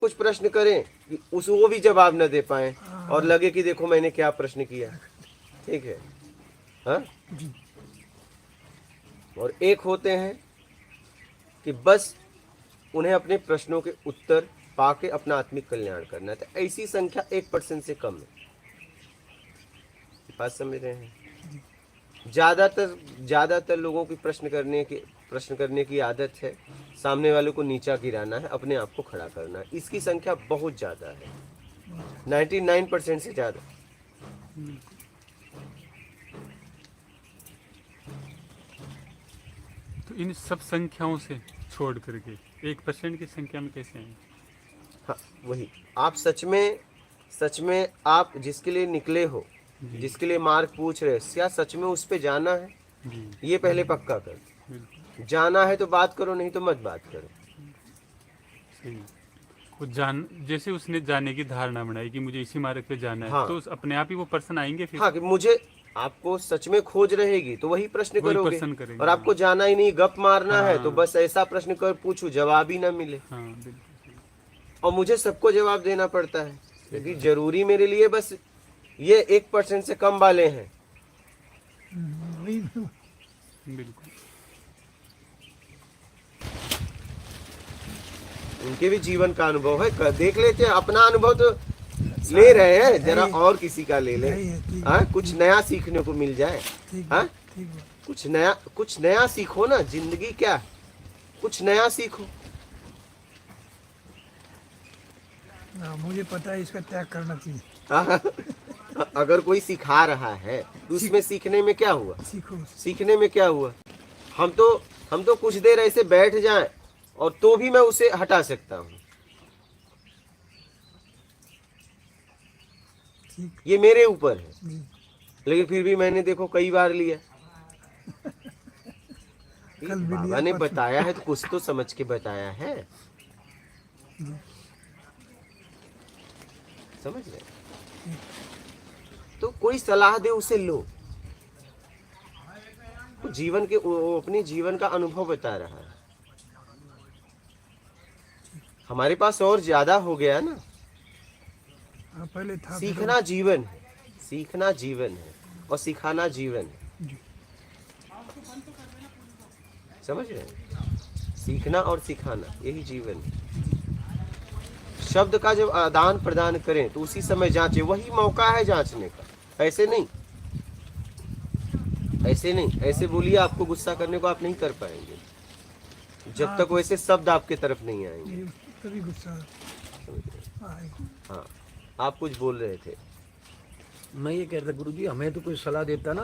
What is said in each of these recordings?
कुछ प्रश्न करें कि उस वो भी जवाब न दे पाए और लगे कि देखो मैंने क्या प्रश्न किया। ठीक है, हाँ। और एक होते हैं कि बस उन्हें अपने प्रश्नों के उत्तर पाके अपना आत्मिक कल्याण करना है। तो ऐसी संख्या 1% से कम है। बात समझ रहे हैं? ज्यादातर लोगों की प्रश्न करने की आदत है। सामने वाले को नीचा गिराना है, अपने आप को खड़ा करना है। इसकी संख्या बहुत ज्यादा है, 99% से ज्यादा। तो इन सब संख्याओं से छोड़ करके 1% की संख्या में कैसे आएंगे? हाँ, वही आप सच में आप जिसके लिए निकले हो, जिसके लिए मार्ग पूछ रहे हो, क्या सच में उस पे जाना है? जी ये पहले पक्का कर। बिल्कुल जाना है तो बात करो, नहीं तो मत बात करो। सही। वो जैसे उसने जाने की धारणा बनाई कि मुझे इसी मार्ग पे जाना है, हाँ तो अपने आप ही वो पर्सन आएंगे फिर। हाँ, कि मुझे आपको सच में खोज रहेगी तो वही प्रश्न वही करोगे। पर्सन करेंगे। और आपको जाना ही नहीं, गप मारना है, तो हाँ बस ऐसा प्रश्न कर पूछो जवाब ही ना मिले। हाँ बिल्कुल सही। और मुझे सबको जवाब देना पड़ता है, क्योंकि जरूरी मेरे लिए बस ये 1% से कम वाले हैं। बिल्कुल उनके भी जीवन का अनुभव है, देख लेते हैं। अपना अनुभव तो ले रहे हैं, जरा और किसी का ले ले। हाँ, कुछ नया सीखने को मिल जाए। हाँ, कुछ नया सीखो ना। जिंदगी क्या है, कुछ नया सीखो। मुझे पता है इसका त्याग करना चाहिए। अगर कोई सिखा रहा है तो उसमें सीखने में क्या हुआ? सीखो। सीखने में क्या हुआ? हम तो कुछ देर ऐसे बैठ जाएं और तो भी मैं उसे हटा सकता हूँ। ये मेरे ऊपर है, लेकिन फिर भी मैंने देखो कई बार लिया। बाबा ने बताया है तो कुछ तो समझ के बताया है। समझ रहे? तो कोई सलाह दे उसे लो। जीवन के वो अपने जीवन का अनुभव बता रहा है। हमारे पास और ज्यादा हो गया ना। पहले था सीखना जीवन है, सीखना जीवन है और सिखाना जीवन है। समझ रहे हैं? सीखना और सिखाना यही जीवन है। शब्द का जब आदान प्रदान करें तो उसी समय जांचें, वही मौका है जांचने का। ऐसे नहीं, ऐसे नहीं, ऐसे बोलिए आपको गुस्सा करने को आप नहीं कर पाएंगे जब तक वैसे शब्द आपके तरफ नहीं आएंगे। तभी गुस्सा आएगा। हाँ, आप कुछ बोल रहे थे। मैं ये कह रहा था गुरुजी, हमें तो कोई सलाह देता ना,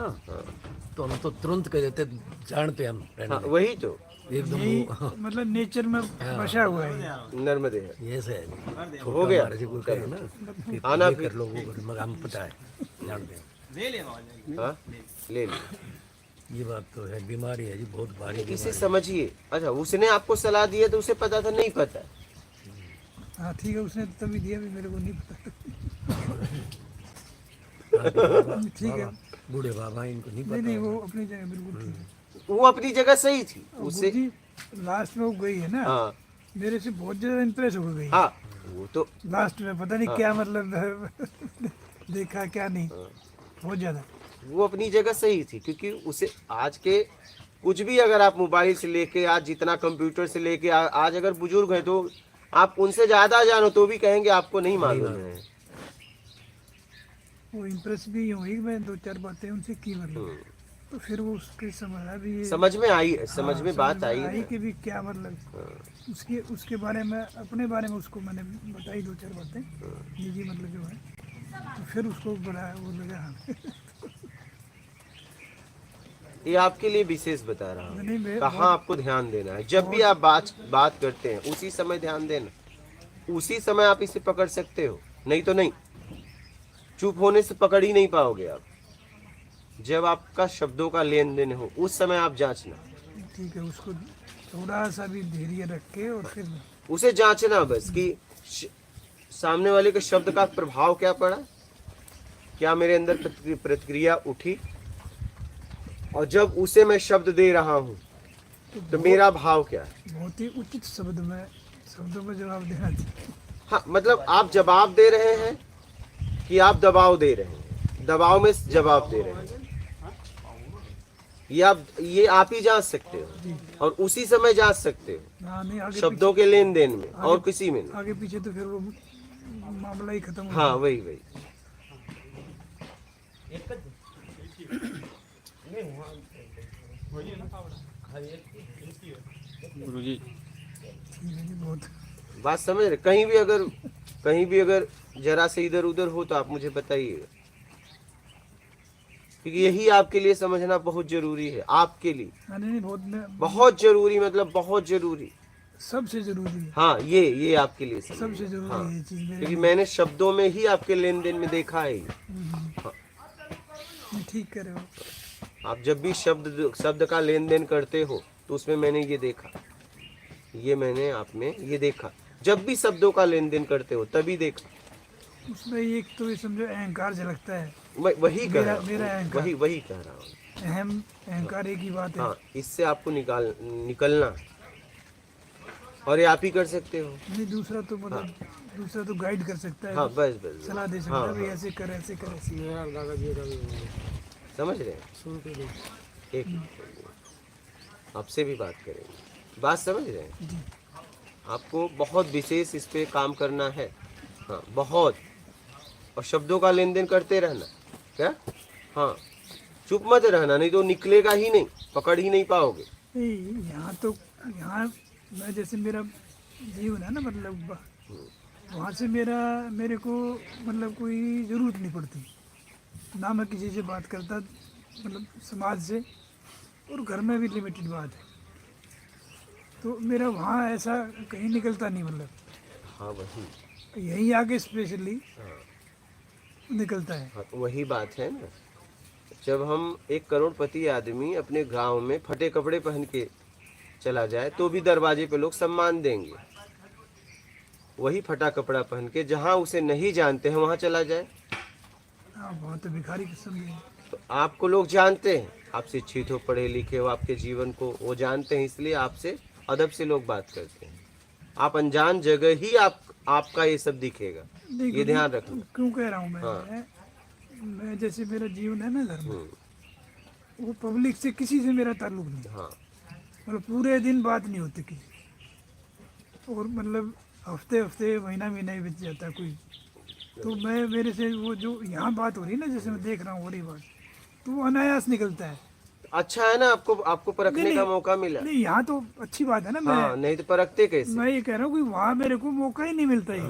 तो हम तो तुरंत कह देते जानते हम। हाँ, वही तो एकदम मतलब नेचर में बसा हुआ है। नर्मदे है। ये से हो गया कोई कहे ना आना कर लो वो कर, मगर हम पता है जानते हैं। हाँ, ले लो। ये बात तो है, बीमारी है जी, बहुत भारी इसे समझिए। अच्छा, उसने आपको सलाह दी है तो उसे पता था? नहीं पता। हाँ ठीक है, उसने तभी दिया भी, मेरे को नहीं पता। ठीक है, बूढ़े बाबा इनको नहीं नहीं पता। वो अपनी जगह बिल्कुल ठीक है। वो अपनी जगह सही थी। उसे लास्ट में वो गई है ना। हाँ मेरे से बहुत ज्यादा इंप्रेस हो गई। हाँ, वो तो लास्ट में पता नहीं क्या मतलब देखा क्या नहीं, बहुत ज्यादा। वो अपनी जगह सही थी, क्योंकि उसे आज के कुछ भी, अगर आप मोबाइल से लेके आज जितना कंप्यूटर से लेके आज अगर बुजुर्ग हैं तो आप उनसे ज्यादा जानो तो भी कहेंगे आपको नहीं मालूम है। वो इम्प्रेस भी हुई, मैं 2-4 बातें उनसे की, मतलब तो फिर वो उसके समझ में आई, समझ में बात आई कि भी क्या मतलब उसके बारे में, अपने बारे में उसको मैंने बताई 2-4 बातें निजी, मतलब जो है, तो फिर उसको बड़ा वो लगा। ये आपके लिए विशेष बता रहा हूँ कहाँ आपको ध्यान देना है। जब भी आप बात करते हैं उसी समय ध्यान देना। उसी समय आप इसे पकड़ सकते हो, नहीं तो नहीं। चुप होने से पकड़ ही नहीं पाओगे आप। जब आपका शब्दों का लेन देन हो उस समय आप जांचना। ठीक है, उसको थोड़ा सा भी धैर्य रख के और फिर उसे जांचना बस कि सामने वाले के शब्द का प्रभाव क्या पड़ा, क्या मेरे अंदर प्रतिक्रिया उठी, और जब उसे मैं शब्द दे रहा हूँ तो मेरा भाव क्या है। बहुत ही उचित शब्दों में जवाब देना चाहिए। हाँ मतलब आप जवाब दे रहे हैं कि आप दबाव दे रहे हैं, दबाव में जवाब दे रहे हैं, ये आप ही जांच सकते हो और उसी समय जांच सकते हो हाँ नहीं आगे शब्दों के लेन देन में और किसी में नहीं। आगे पीछे तो फिर वो मामला ही खत्म हो हाँ वही वही। गुरुजी ठीक है जी बहुत। बात समझ रहे? कहीं भी अगर जरा से इधर उधर हो तो आप मुझे बताइएगा, क्योंकि यही आपके लिए समझना बहुत जरूरी है, आपके लिए हाँ नहीं बहुत जरूरी, मतलब बहुत जरूरी। सबसे जरूरी है, हाँ ये आपके लिए समझना। सबसे जरूरी हाँ है ये चीज मेरे क्योंकि मैंने शब्दों में ही आपके लेन देन में देखा है ये। लिए। ठीक करे हो। आप जब भी शब्द का लेन देन करते हो तो उसमें मैंने ये देखा, ये मैंने आप में ये देखा, जब भी शब्दों का लेन देन करते हो तभी देखा। उसमें एक तो ये समझो अहंकार झलकता है, वही कह रहा मेरा हूँ, अहंकार। वही कह रहा हूँ। अहम अहंकार एक ही बात है। हाँ इससे आपको निकलना और ये आप ही कर सकते हो। नहीं दूसरा तो मतलब दूसरा तो गाइड कर सकता है, हाँ बस सलाह दे सकता है भाई ऐसे कर ऐसे कर ऐसे। समझ रहे हैं? एक आपसे भी बात करेंगे, बात समझ रहे हैं? आपको बहुत विशेष इस पे काम करना है। हाँ बहुत, और शब्दों का लेन देन करते रहना। क्या? हाँ चुप मत रहना, नहीं तो निकलेगा ही नहीं, पकड़ ही नहीं पाओगे। नहीं यहाँ मैं जैसे मेरा जीवन है ना, मतलब वहाँ से मेरे को मतलब कोई ज़रूरत नहीं पड़ती ना, मैं किसी से बात करता मतलब समाज से, और घर में भी लिमिटेड बात है, तो मेरा वहाँ ऐसा कहीं निकलता नहीं, मतलब हाँ वही, यहीं आके स्पेशली निकलता है। हाँ तो वही बात है ना, जब हम एक करोड़पति आदमी अपने गांव में फटे कपड़े पहन के चला जाए तो भी दरवाजे पे लोग सम्मान देंगे, वही फटा कपड़ा पहन के जहाँ उसे नहीं जानते हैं वहाँ चला जाए हाँ वहाँ तो भिखारी किस्म के हैं। तो आपको लोग जानते हैं, आप शिक्षित हो, पढ़े लिखे हो, आपके जीवन को वो जानते हैं, इसलिए आपसे अदब से लोग बात करते हैं। आप अनजान जगह ही आपका ये सब दिखेगा, ये ध्यान रखना। क्यों कह रहा हूँ मैं हाँ। मैं जैसे मेरा जीवन है ना घर में, वो पब्लिक से किसी से मेरा ताल्लुक नहीं, हाँ मतलब पूरे दिन बात नहीं होती किसी, और मतलब हफ्ते हफ्ते महीना महीना ही बीत जाता है कोई, तो मैं मेरे से वो जो यहाँ बात हो रही है ना, जैसे मैं देख रहा हूँ हो रही बात, तो वो अनायास निकलता है। अच्छा है ना, आपको परखने नहीं, का मौका मिला। नहीं यहाँ तो अच्छी बात है ना, हाँ नहीं तो परखते कैसे? मैं ये कह रहा हूँ कि वहाँ मेरे को मौका ही नहीं मिलता ही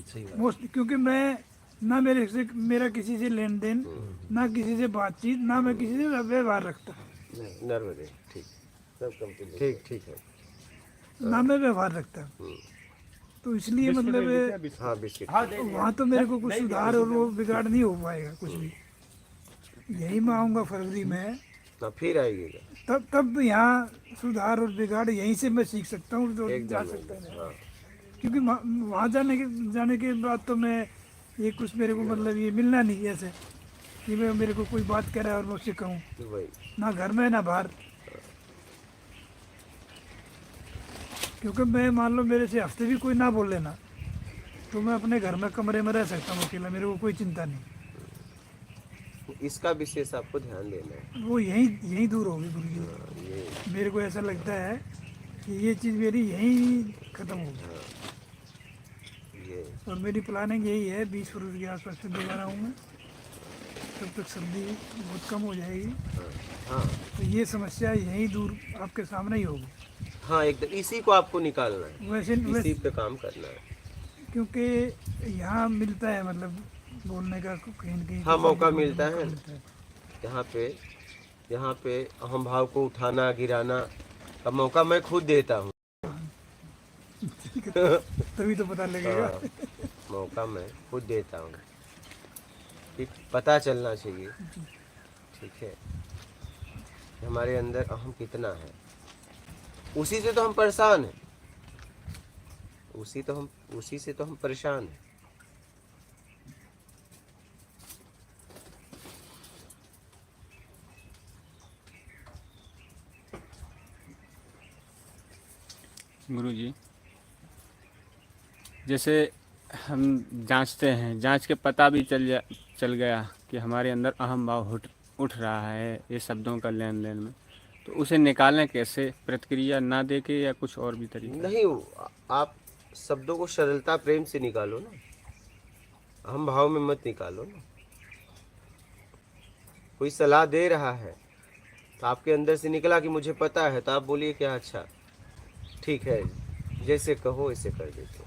सही बात। मोस्ट, क्योंकि मैं ना मेरा किसी से लेन देन, ना किसी से बातचीत, ना मैं किसी से व्यवहार रखता, नहीं नर्मदे ठीक, सब कंप्लीट ठीक ठीक है। ना मैं व्यवहार रखता, तो इसलिए मतलब हाँ बिस्किट वहाँ तो मेरे को कुछ सुधार और वो बिगाड़ नहीं हो पाएगा कुछ भी। यही मैं आऊँगा फरवरी में, ना फिर आइएगा तब यहाँ सुधार और बिगाड़ यहीं से मैं सीख सकता हूँ, तो जा एकदम। सकता है। हाँ क्योंकि वहाँ जाने के बाद तो मैं ये कुछ मेरे को मतलब ये मिलना नहीं ऐसे कि मेरे को कोई बात कह रहा है और मैं उससे कहूँ, वही ना घर में ना बाहर। क्योंकि मैं मान लो मेरे से हफ्ते भी कोई ना बोल लेना तो मैं अपने घर में कमरे में रह सकता हूँ अकेला, मेरे को कोई चिंता नहीं। इसका विशेष आपको ध्यान देना है। वो यहीं दूर होगी गुरु जी। ये मेरे को ऐसा लगता है कि ये चीज़ मेरी यहीं ख़त्म होगी, ये और मेरी प्लानिंग यही है 20 फरवरी के आसपास फिर दोबारा आऊँ मैं, तब तक सर्दी बहुत कम हो जाएगी, हाँ तो ये समस्या यहीं दूर आपके सामने ही होगी। हाँ एकदम, इसी को आपको निकालना है, वैसे इसी पे काम करना है। क्योंकि यहाँ मिलता है मतलब बोलने का कहीं न कहीं हाँ, किसी मौका को मिलता है। मिलता है। यहाँ पे अहम भाव को उठाना गिराना का मौका मैं खुद देता हूँ। तभी तो पता लगेगा। हाँ, मौका मैं खुद देता हूँ कि पता चलना चाहिए, ठीक है, कि हमारे अंदर अहम कितना है। उसी से तो हम परेशान हैं, उसी से तो हम परेशान हैं। गुरु जी जैसे हम जांचते हैं, जांच के पता भी चल गया कि हमारे अंदर अहम भाव उठ रहा है ये शब्दों का लेन देन में, तो उसे निकालें कैसे? प्रतिक्रिया ना दे के या कुछ और भी तरीका? नहीं, आप शब्दों को सरलता प्रेम से निकालो ना, अहम भाव में मत निकालो ना। कोई सलाह दे रहा है तो आपके अंदर से निकला कि मुझे पता है, तो आप बोलिए क्या अच्छा ठीक है, जैसे कहो ऐसे कर देते हो।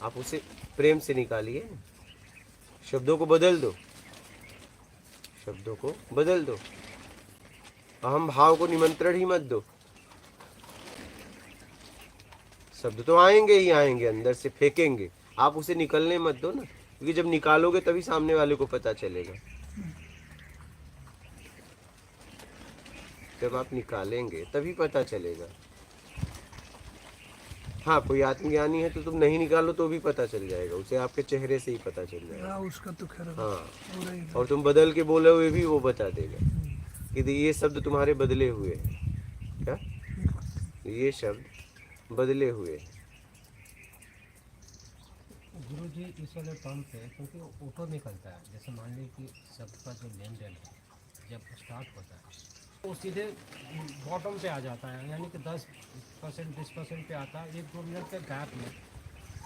आप उसे प्रेम से निकालिए, शब्दों को बदल दो, शब्दों को बदल दो, अहम भाव को निमंत्रण ही मत दो। शब्द तो आएंगे ही आएंगे, अंदर से फेंकेंगे, आप उसे निकलने मत दो ना, क्योंकि जब निकालोगे तभी सामने वाले को पता चलेगा। जब आप निकालेंगे तभी पता चलेगा। हाँ, कोई आत्मज्ञानी है तो तुम नहीं निकालो तो भी पता चल जाएगा, उसे आपके चेहरे से ही पता चल जाएगा। हाँ, उसका तो खैर हाँ, हो रही है। और तुम बदल के बोले हुए भी वो बता देगा कि ये शब्द तुम्हारे बदले हुए हैं। क्या? ये शब्द बदले हुए हैं। गुरु जी इस वाले टर्म पे क्योंकि ऑटो निकलता है, जैसे मान लीजिए कि शब्द का जो लेन देन है जब स्टार्ट होता है वो सीधे बॉटम पे आ जाता है, यानी कि 10% 20% पे आता है। 1-2 मिनट के गैप में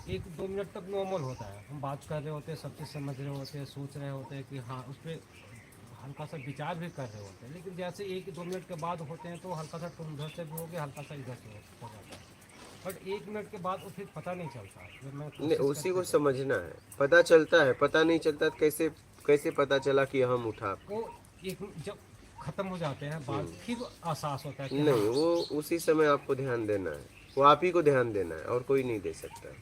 1-2 मिनट तक नॉर्मल होता है, हम बात कर रहे होते हैं, सब चीज़ समझ रहे होते हैं, सोच रहे होते हैं कि हाँ उस पर हल्का सा विचार भी कर रहे होते हैं। लेकिन जैसे 1-2 मिनट के बाद होते हैं तो हल्का सा तुम उधर से भी हो गया, हल्का सा इधर से हो जाता है, बट 1 मिनट के बाद वो फिर पता नहीं चलता। फिर मैं नहीं, उसी को समझना है। पता चलता है, पता नहीं चलता तो कैसे पता चला कि हम उठा? वो एक जब खत्म हो जाते हैं बाद फिर एहसास होता है कि नहीं, वो उसी समय आपको ध्यान देना है, वो आप ही को ध्यान देना है और कोई नहीं दे सकता है।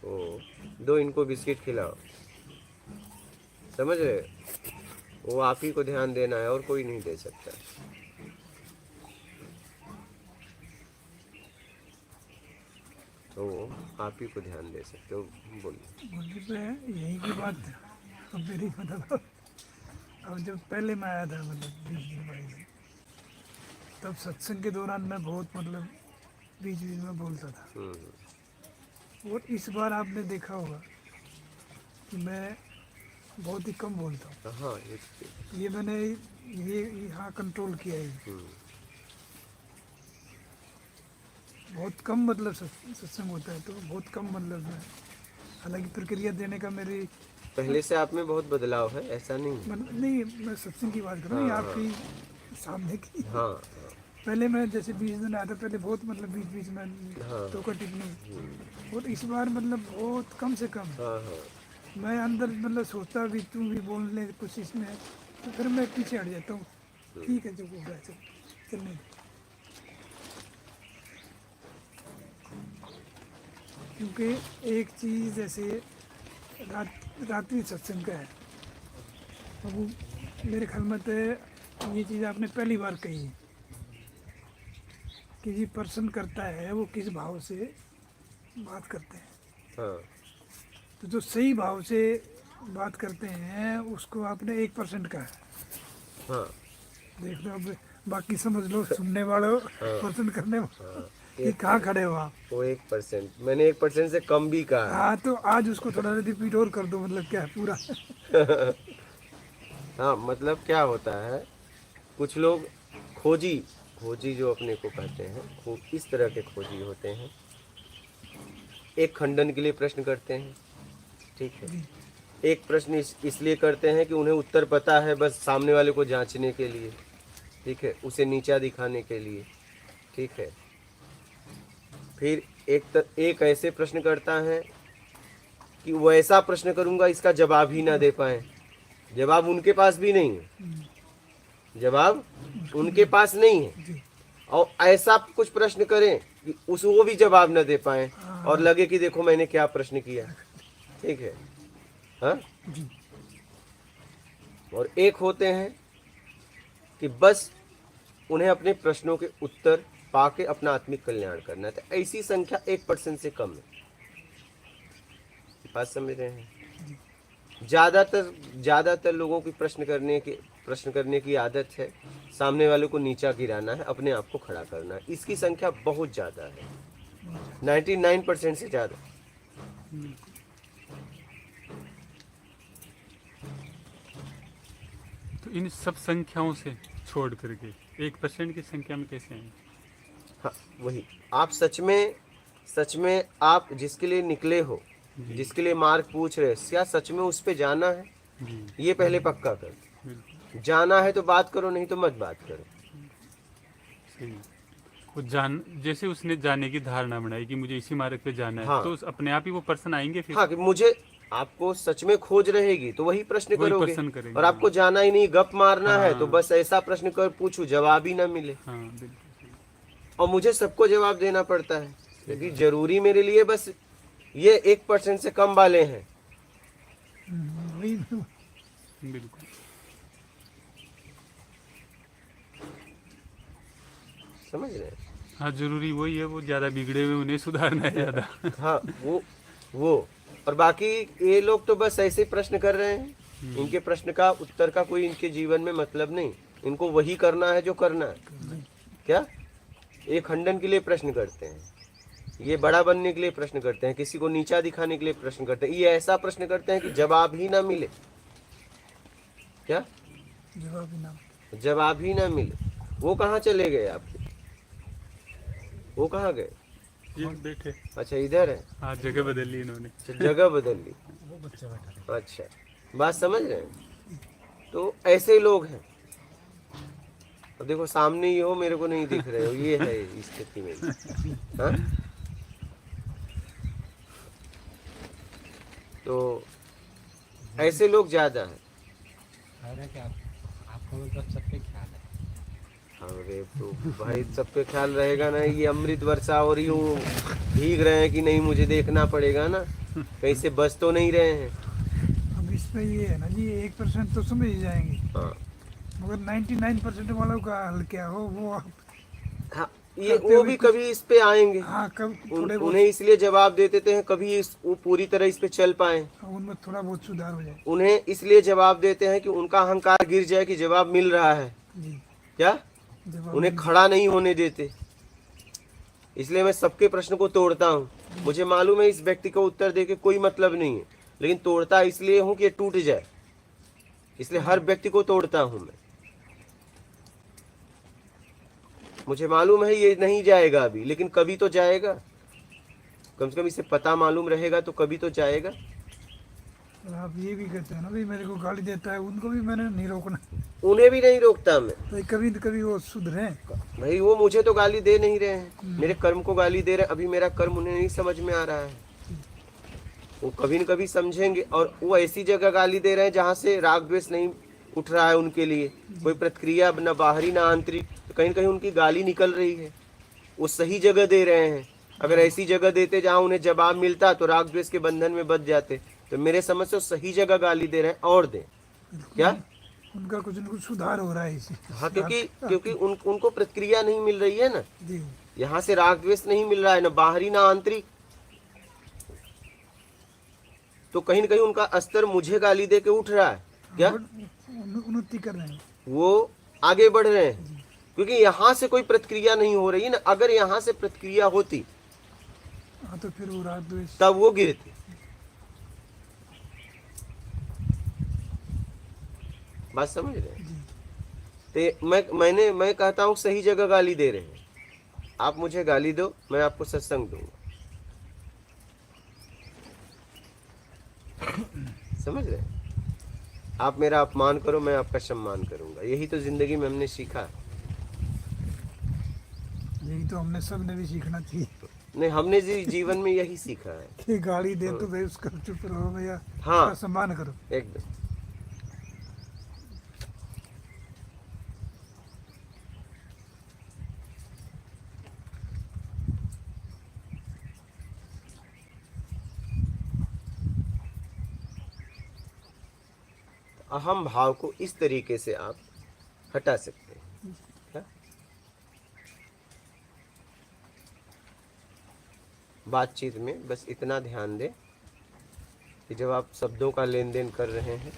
ओ, दो इनको बिस्किट खिलाओ, समझ रहे? वो आप ही को ध्यान देना है और कोई नहीं दे सकता। तो आप ही को ध्यान दे सकते हो। बोलिए। मुझे पे यही की बात है। अब मेरी मतलब अब जब पहले मैं आया था, मतलब 20 दिन पहले, तब सत्संग के दौरान मैं बहुत मतलब बीच बीच में बोलता था। और इस बार आपने देखा होगा कि मैं बहुत ही कम बोलता हूँ। हाँ, ये मैंने ये यहाँ कंट्रोल किया है। बहुत कम मतलब सत्संग होता है तो बहुत कम मतलब मैं, हालांकि प्रक्रिया देने का मेरी पहले से आप में बहुत बदलाव है, ऐसा नहीं है। नहीं, मैं सत्संग की बात कर रहा हूँ, आपकी सामने की। हाँ, पहले मैं जैसे 20 दिन आया था, पहले बहुत मतलब बीच बीच में टोका टिकनी, और इस बार मतलब बहुत कम से कम। हाँ, हाँ, मैं अंदर मतलब सोचता भी तू भी बोलने की कोशिश में, तो फिर मैं पीछे हट जाता हूँ। ठीक है, जो बोल रहा है चलने दे। क्योंकि एक चीज़ जैसे रात्रि सत्संग का है, अब वो मेरे ख्याल में तो ये चीज़ आपने पहली बार कही है। किसी पर्सन करता है वो किस भाव से बात करते हैं, हाँ, तो जो सही भाव से बात करते हैं उसको आपने 1% कहा है। हाँ, देख लो, अब बाकी समझ लो, सुनने वालों पर्सन करने वालों कि कहाँ खड़े हो आप। वो 1%, मैंने 1% से कम भी कहा। हाँ, तो आज उसको थोड़ा रिपीट और कर दो, मतलब क्या है पूरा। हाँ, मतलब क्या होता है, कुछ लोग खोजी जो अपने को कहते हैं, वो इस तरह के खोजी होते हैं। एक खंडन के लिए प्रश्न करते हैं, ठीक है। एक प्रश्न इसलिए करते हैं कि उन्हें उत्तर पता है, बस सामने वाले को जांचने के लिए, ठीक है, उसे नीचा दिखाने के लिए, ठीक है। फिर एक ऐसे प्रश्न करता है कि वो ऐसा प्रश्न करूंगा इसका जवाब ही ना दे पाए, जवाब उनके पास भी नहीं है, जवाब उनके पास नहीं है, और ऐसा कुछ प्रश्न करें कि वो भी जवाब ना दे पाए और लगे कि देखो मैंने क्या प्रश्न किया, ठीक है। हाँ, और एक होते हैं कि बस उन्हें अपने प्रश्नों के उत्तर पाके अपना आत्मिक कल्याण करना है। तो ऐसी संख्या 1% से कम है। बात समझ रहे हैं? ज्यादातर लोगों की प्रश्न करने की आदत है, सामने वाले को नीचा गिराना है, अपने आप को खड़ा करना है। इसकी संख्या बहुत ज्यादा है। 99% से ज्यादा। तो इन सब संख्याओं से छोड़ करके 1% की संख्या में कैसे आएंगे? हाँ वही, आप सच में आप जिसके लिए निकले हो, जिसके लिए मार्ग पूछ रहे हैं, क्या सच में उस पे जाना है? जी ये पहले पक्का कर। बिल्कुल जाना है तो बात करो, नहीं तो मत बात करो। सही। वो जैसे उसने जाने की धारणा बनाई कि मुझे इसी मार्ग पे जाना है, हाँ। तो अपने आप ही वो पर्सन आएंगे फिर। हाँ कि मुझे, आपको सच में खोज रहेगी तो वही प्रश्न वही करोगे। प्रश्न करेंगे। और आपको जाना ही नहीं, गप मारना है, तो हाँ। बस ऐसा प्रश्न कर पूछू, जवाब ही ना मिले। हाँ बिल्कुल सही। और मुझे सबको जवाब देना पड़ता है, क्योंकि जरूरी मेरे लिए बस ये 1% से कम वाले हैं। वही बिल्कुल समझ रहे हैं? हाँ, जरूरी वही है, वो ज्यादा बिगड़े हुए उन्हें सुधारना है ज्यादा। हाँ वो और बाकी ये लोग तो बस ऐसे प्रश्न कर रहे हैं, इनके प्रश्न का उत्तर का कोई इनके जीवन में मतलब नहीं। इनको वही करना है जो करना है। क्या ये खंडन के लिए प्रश्न करते हैं, ये बड़ा बनने के लिए प्रश्न करते हैं, किसी को नीचा दिखाने के लिए प्रश्न करते हैं, ये ऐसा प्रश्न करते हैं कि जवाब ही ना मिले। क्या जवाब ही ना मिले? वो कहाँ चले गए आपके? वो कहाँ गए? ये बैठे। अच्छा इधर है। हाँ, जगह बदल ली इन्होंने। अच्छा, जगह बदल ली। वो बच्चा बैठा है। अच्छा, बात समझ रहे हैं? तो ऐसे लोग हैं। अब देखो सामने ही हो, मेरे को नहीं दिख रहे हो, ये है इस स्थिति में। हाँ? तो ऐसे लोग ज्यादा हैं। कह रहे हैं कि आपको मतलब सब पे ख्याल है। अरे तो भाई सब पे ख्याल रहेगा ना, ये अमृत वर्षा और यूं भीग रहे हैं कि नहीं, मुझे देखना पड़ेगा ना, कहीं से बच तो नहीं रहे हैं। अब इस पे ये है ना जी, 1% तो समझ ही जाएंगे, हाँ मगर 99% वालों का हल क्या हो वो आप हाँ, ये वो भी कभी इस पे आएंगे। हाँ कब थोड़े बहुत उन्हें इसलिए जवाब दे देते हैं, कभी वो पूरी तरह इस पे चल पाए। उनमें थोड़ा बहुत सुधार हो जाए। उन्हें इसलिए जवाब देते हैं कि उनका अहंकार गिर जाए कि जवाब मिल रहा है। जी क्या जवाब उन्हें खड़ा नहीं होने देते। इसलिए मैं सबके प्रश्न को तोड़ता हूँ। मुझे मालूम है इस व्यक्ति को उत्तर दे के कोई मतलब नहीं है, लेकिन तोड़ता इसलिए हूँ कि ये टूट जाए, इसलिए हर व्यक्ति को तोड़ता हूँ मैं। मुझे मालूम है ये नहीं जाएगा अभी, लेकिन कभी तो जाएगा। कम से कम इसे पता मालूम रहेगा तो कभी तो जाएगा। और आप ये भी कहते हैं ना भाई, मेरे को गाली देता है, उनको भी मैंने नहीं रोकना, उन्हें भी नहीं रोकता मैं भाई कभी न कभी वो सुधरे। भाई। वो मुझे तो गाली दे नहीं रहे हैं, मेरे कर्म को गाली दे रहे हैं। अभी मेरा कर्म उन्हें नहीं समझ में आ रहा है, वो कभी न कभी समझेंगे। और वो ऐसी जगह गाली दे रहे हैं जहाँ से राग द्वेष नहीं उठ रहा है उनके लिए, कोई प्रतिक्रिया न बाहरी ना आंतरिक, तो कहीं न कहीं उनकी गाली निकल रही है। वो सही जगह दे रहे हैं। अगर ऐसी जगह देते जहाँ उन्हें जवाब मिलता तो राग द्वेष के बंधन में बच जाते। तो मेरे समझ से सही जगह गाली दे रहे हैं, और दें। क्या उनका कुछ न कुछ सुधार हो रहा है इसी। हाँ, क्योंकि उनको प्रतिक्रिया नहीं मिल रही है ना, जी यहाँ से राग द्वेष नहीं मिल रहा है, ना बाहरी ना आंतरिक। तो कहीं न कहीं उनका स्तर मुझे गाली दे के उठ रहा है। क्या उन्नति कर रहे हैं, वो आगे बढ़ रहे हैं, क्योंकि यहाँ से कोई प्रतिक्रिया नहीं हो रही है ना। अगर यहाँ से प्रतिक्रिया होती हाँ तो फिर वो राग द्वेष तब वो गिरते। बात समझ रहे हैं? तो मैं कहता हूँ सही जगह गाली दे रहे हैं। आप मुझे गाली दो, मैं आपको सत्संग दूंगा। समझ रहे हैं? आप मेरा अपमान करो, मैं आपका सम्मान करूंगा। यही तो जिंदगी में हमने सीखा है। यही तो हमने सब ने भी सीखना चाहिए नहीं, हमने जीवन में यही सीखा है कि गाली दे तो भाई उसका चुप रहो भैया, हाँ। उसका सम्मान करो। एकदम। अहम भाव को इस तरीके से आप हटा सकते हैं। क्या? बातचीत में बस इतना ध्यान दें कि जब आप शब्दों का लेन देन कर रहे हैं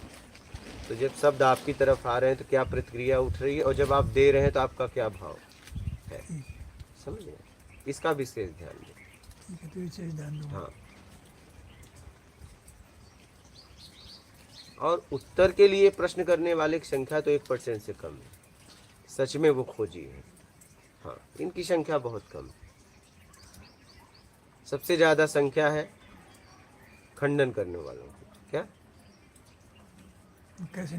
तो जब शब्द आपकी तरफ आ रहे हैं तो क्या प्रतिक्रिया उठ रही है, और जब आप दे रहे हैं तो आपका क्या भाव है। समझ गए? इसका विशेष ध्यान दें। ठीक है, तो इसे ध्यान दूंगा। हाँ, और उत्तर के लिए प्रश्न करने वाले की संख्या तो 1% से कम है, सच में वो खोजी है। हाँ, इनकी संख्या बहुत कम है। सबसे ज्यादा संख्या है खंडन करने वालों की। क्या कैसे